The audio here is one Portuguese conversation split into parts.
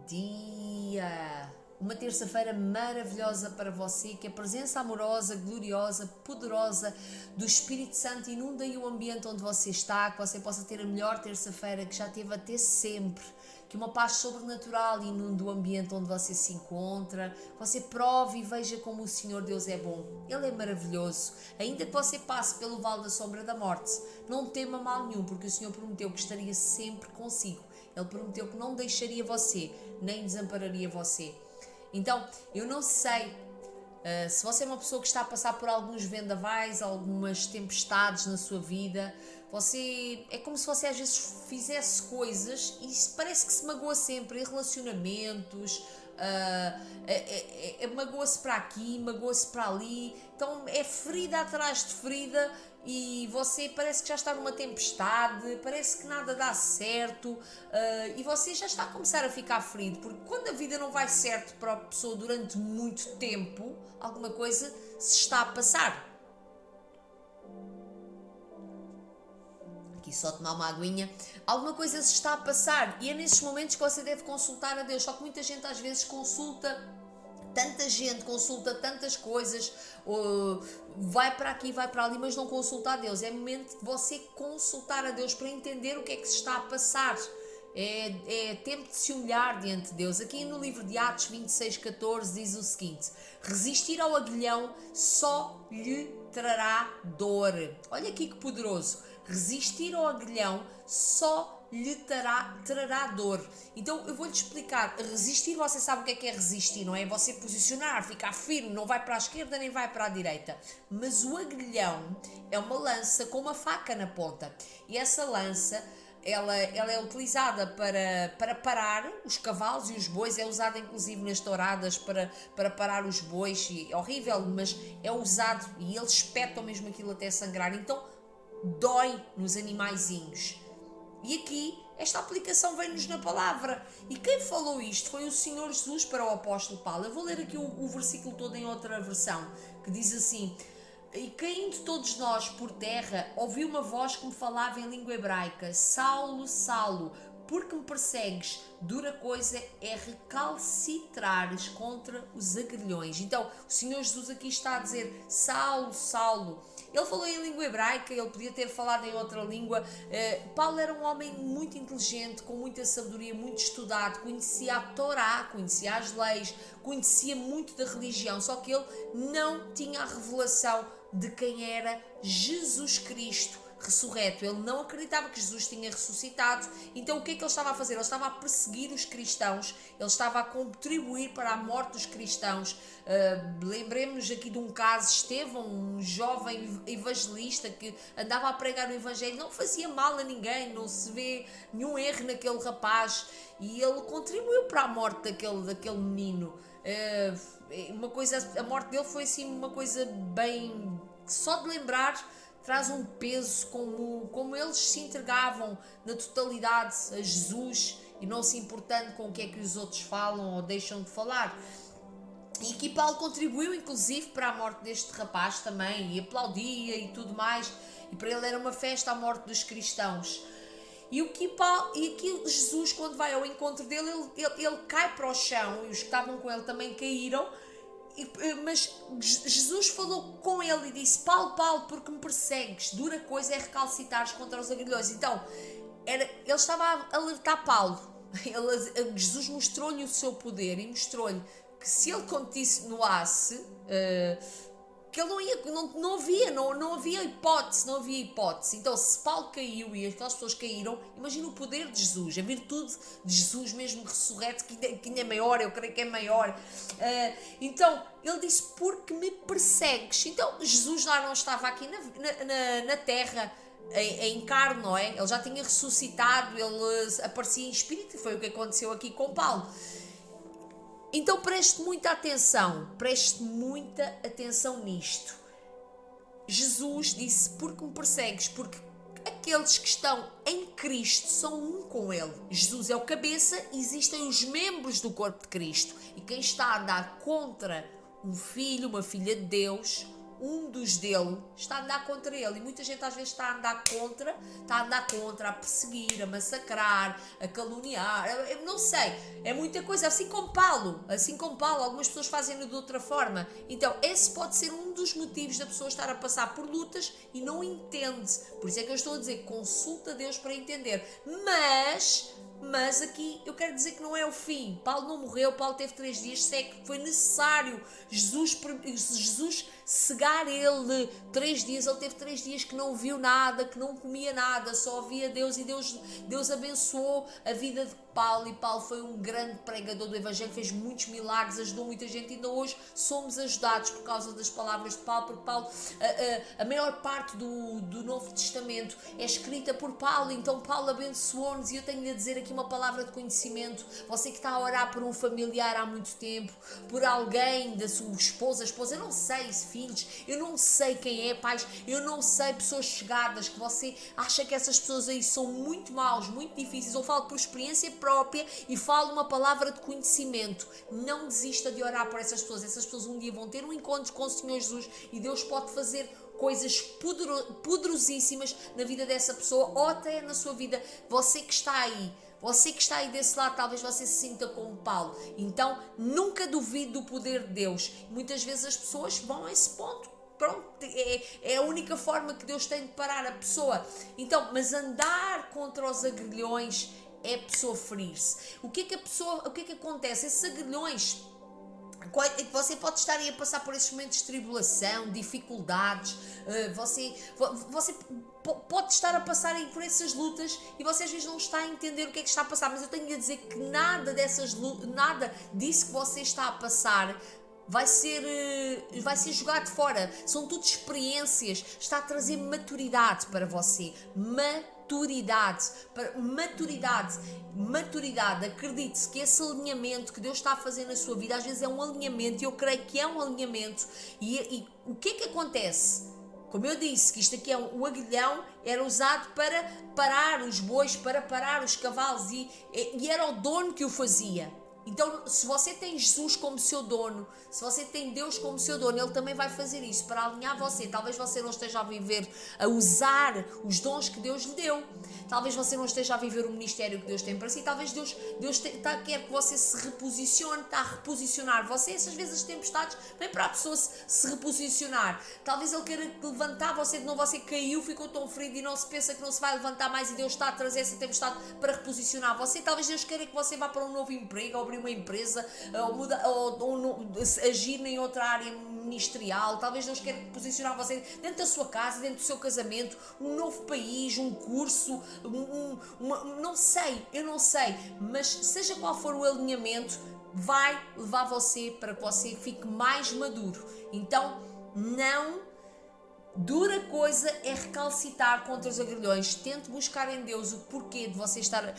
dia! Uma terça-feira maravilhosa para você, que a presença amorosa, gloriosa, poderosa do Espírito Santo inunde o ambiente onde você está, que você possa ter a melhor terça-feira que já teve até sempre, que uma paz sobrenatural inunde o ambiente onde você se encontra, que você prove e veja como o Senhor Deus é bom, Ele é maravilhoso, ainda que você passe pelo vale da sombra da morte, não tema mal nenhum, porque o Senhor prometeu que estaria sempre consigo, Ele prometeu que não deixaria você, nem desampararia você. Então, eu não sei se você é uma pessoa que está a passar por alguns vendavais, algumas tempestades na sua vida, você é como se você às vezes fizesse coisas e parece que se magoa sempre em relacionamentos, magoa-se para aqui, magoa-se para ali, então é ferida atrás de ferida e você parece que já está numa tempestade, parece que nada dá certo e você já está a começar a ficar ferido, porque quando a vida não vai certo para a pessoa durante muito tempo, alguma coisa se está a passar. Aqui só tomar uma aguinha, alguma coisa se está a passar e é nesses momentos que você deve consultar a Deus, só que muita gente às vezes consulta tanta gente, consulta tantas coisas, vai para aqui, vai para ali, mas não consulta a Deus. É momento de você consultar a Deus para entender o que é que se está a passar. É tempo de se humilhar diante de Deus. Aqui no livro de Atos 26:14 diz o seguinte: resistir ao aguilhão só lhe trará dor. Olha aqui que poderoso. Resistir ao aguilhão só lhe trará dor. Então eu vou-lhe explicar. Resistir, você sabe o que é resistir, não é? Você posicionar, ficar firme, não vai para a esquerda nem vai para a direita. Mas o aguilhão é uma lança com uma faca na ponta. E essa lança, ela é utilizada para parar os cavalos e os bois, é usada inclusive nas touradas para parar os bois, é horrível, mas é usado e eles espetam mesmo aquilo até sangrar, então dói nos animaizinhos. E aqui, esta aplicação vem-nos na palavra. E quem falou isto foi o Senhor Jesus para o apóstolo Paulo. Eu vou ler aqui o versículo todo em outra versão, que diz assim: e caindo todos nós por terra, ouvi uma voz que me falava em língua hebraica: Saulo, Saulo, por que me persegues? Dura coisa é recalcitrares contra os agrilhões. Então, o Senhor Jesus aqui está a dizer: Saulo, Saulo. Ele falou em língua hebraica, ele podia ter falado em outra língua. Paulo era um homem muito inteligente, com muita sabedoria, muito estudado, conhecia a Torá, conhecia as leis, conhecia muito da religião, só que ele não tinha a revelação de quem era Jesus Cristo ressurreto. Ele não acreditava que Jesus tinha ressuscitado. Então o que é que ele estava a fazer? Ele estava a perseguir os cristãos, ele estava a contribuir para a morte dos cristãos. Lembremos aqui de um caso, Estevão, um jovem evangelista que andava a pregar o evangelho, não fazia mal a ninguém, não se vê nenhum erro naquele rapaz, e ele contribuiu para a morte daquele menino. Uma coisa, a morte dele foi assim uma coisa bem, só de lembrar traz um peso, como eles se entregavam na totalidade a Jesus e não se importando com o que é que os outros falam ou deixam de falar. E aqui Paulo contribuiu inclusive para a morte deste rapaz também, e aplaudia e tudo mais, e para ele era uma festa a morte dos cristãos. E aqui Jesus, quando vai ao encontro dele, ele cai para o chão, e os que estavam com ele também caíram. Mas Jesus falou com ele e disse: Paulo, Paulo, porque me persegues? Dura coisa é recalcitares contra os agrilhões. Então, ele estava a alertar Paulo. Jesus mostrou-lhe o seu poder e mostrou-lhe que se ele continuasse, que ele não havia hipótese. Então, se Paulo caiu e aquelas pessoas caíram, imagina o poder de Jesus, a virtude de Jesus mesmo ressurreto, que ainda é maior, eu creio que é maior. Então, ele disse: porque me persegues? Então, Jesus lá não estava aqui na terra em carne, não é? Ele já tinha ressuscitado, ele aparecia em espírito, foi o que aconteceu aqui com Paulo. Então preste muita atenção nisto. Jesus disse: porque me persegues? Porque aqueles que estão em Cristo são um com Ele. Jesus é o cabeça, existem os membros do corpo de Cristo. E quem está a andar contra um filho, uma filha de Deus, um dos dele está a andar contra ele. E muita gente às vezes está a andar contra, a perseguir, a massacrar, a caluniar, eu não sei, é muita coisa, assim como Paulo, algumas pessoas fazem-no de outra forma. Então esse pode ser um dos motivos da pessoa estar a passar por lutas e não entende. Por isso é que eu estou a dizer, consulta Deus para entender. Mas aqui eu quero dizer que não é o fim. Paulo não morreu, Paulo teve 3 dias seco, foi necessário Jesus cegar ele 3 dias, ele teve 3 dias que não viu nada, que não comia nada, só via Deus, e Deus abençoou a vida de Paulo, e Paulo foi um grande pregador do Evangelho, fez muitos milagres, ajudou muita gente, e ainda hoje somos ajudados por causa das palavras de Paulo, porque Paulo, a maior parte do Novo Testamento é escrita por Paulo, então Paulo abençoou-nos, e eu tenho-lhe a dizer aqui uma palavra de conhecimento. Você que está a orar por um familiar há muito tempo, por alguém da sua esposa, eu não sei, filhos, eu não sei quem é, pais, eu não sei, pessoas chegadas, que você acha que essas pessoas aí são muito maus, muito difíceis, eu falo por experiência própria e falo uma palavra de conhecimento. Não desista de orar por essas pessoas um dia vão ter um encontro com o Senhor Jesus, e Deus pode fazer coisas poderosíssimas na vida dessa pessoa, ou até na sua vida. Você que está aí desse lado, talvez você se sinta como Paulo. Então nunca duvide do poder de Deus. Muitas vezes as pessoas vão a esse ponto. Pronto, é a única forma que Deus tem de parar a pessoa. Então, mas andar contra os agrilhões é a pessoa ferir-se. O que é que acontece? Esses agrilhões, você pode estar aí a passar por esses momentos de tribulação, dificuldades, você pode estar a passar aí por essas lutas, e você às vezes não está a entender o que é que está a passar, mas eu tenho a dizer que nada disso que você está a passar vai ser jogado fora. São tudo experiências, está a trazer maturidade para você. Maturidade, acredite-se que esse alinhamento que Deus está a fazer na sua vida, às vezes é um alinhamento, e eu creio que é um alinhamento, e o que é que acontece? Como eu disse, que isto aqui o aguilhão era usado para parar os bois, para parar os cavalos, e era o dono que o fazia. Então, se você tem Jesus como seu dono, se você tem Deus como seu dono, Ele também vai fazer isso para alinhar você. Talvez você não esteja a usar os dons que Deus lhe deu. Talvez você não esteja a viver o ministério que Deus tem para si. Talvez Deus quer que você se reposicione, está a reposicionar você. Essas vezes as tempestades vêm para a pessoa se reposicionar. Talvez Ele queira levantar você de novo. Você caiu, ficou tão ferido e não se pensa que não se vai levantar mais, e Deus está a trazer essa tempestade para reposicionar você. Talvez Deus queira que você vá para um novo emprego, abrir uma empresa, ou agir em outra área ministerial. Talvez Deus queira posicionar você dentro da sua casa, dentro do seu casamento, um novo país, um curso, eu não sei, mas seja qual for o alinhamento, vai levar você para que você fique mais maduro. Então, dura coisa é recalcitar contra os agrilhões. Tente buscar em Deus o porquê de você estar,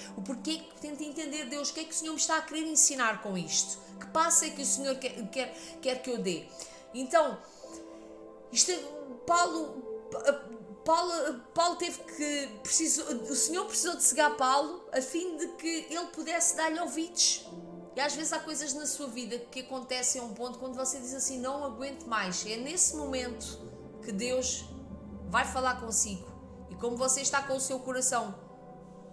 tente entender Deus, o que é que o Senhor me está a querer ensinar com isto, que passo é que o Senhor quer que eu dê. Então, Paulo o Senhor precisou de cegar Paulo a fim de que ele pudesse dar-lhe ouvidos. E às vezes há coisas na sua vida que acontecem a um ponto quando você diz assim, não aguento mais. É nesse momento que Deus vai falar consigo, e como você está com o seu coração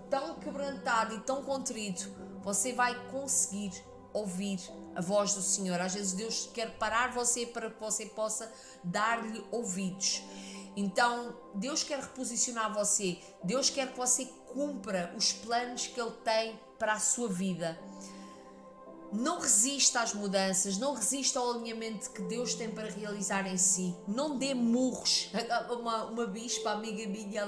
tão quebrantado e tão contrito, você vai conseguir ouvir a voz do Senhor. Às vezes Deus quer parar você para que você possa dar-lhe ouvidos. Então Deus quer reposicionar você, Deus quer que você cumpra os planos que Ele tem para a sua vida. Não resista às mudanças, não resista ao alinhamento que Deus tem para realizar em si. Não dê murros. Uma bispa, amiga minha,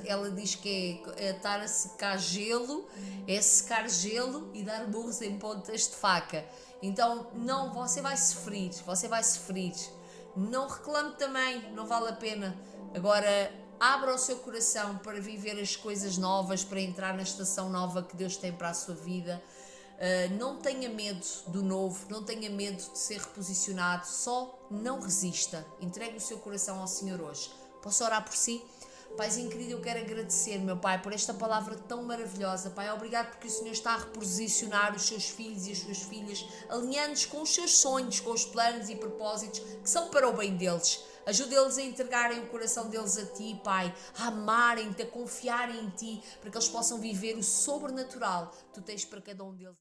ela diz que é estar a secar gelo, é secar gelo e dar murros em pontas de faca. Então, não, você vai sofrer. Não reclame também, não vale a pena. Agora, abra o seu coração para viver as coisas novas, para entrar na estação nova que Deus tem para a sua vida. Não tenha medo do novo, não tenha medo de ser reposicionado, só não resista. Entregue o seu coração ao Senhor hoje. Posso orar por si? Paizinho querido, eu quero agradecer, meu Pai, por esta palavra tão maravilhosa. Pai, obrigado porque o Senhor está a reposicionar os seus filhos e as suas filhas, alinhando-os com os seus sonhos, com os planos e propósitos que são para o bem deles. Ajuda-eles a entregarem o coração deles a Ti, Pai, a amarem-Te, a confiarem em Ti, para que eles possam viver o sobrenatural que Tu tens para cada um deles.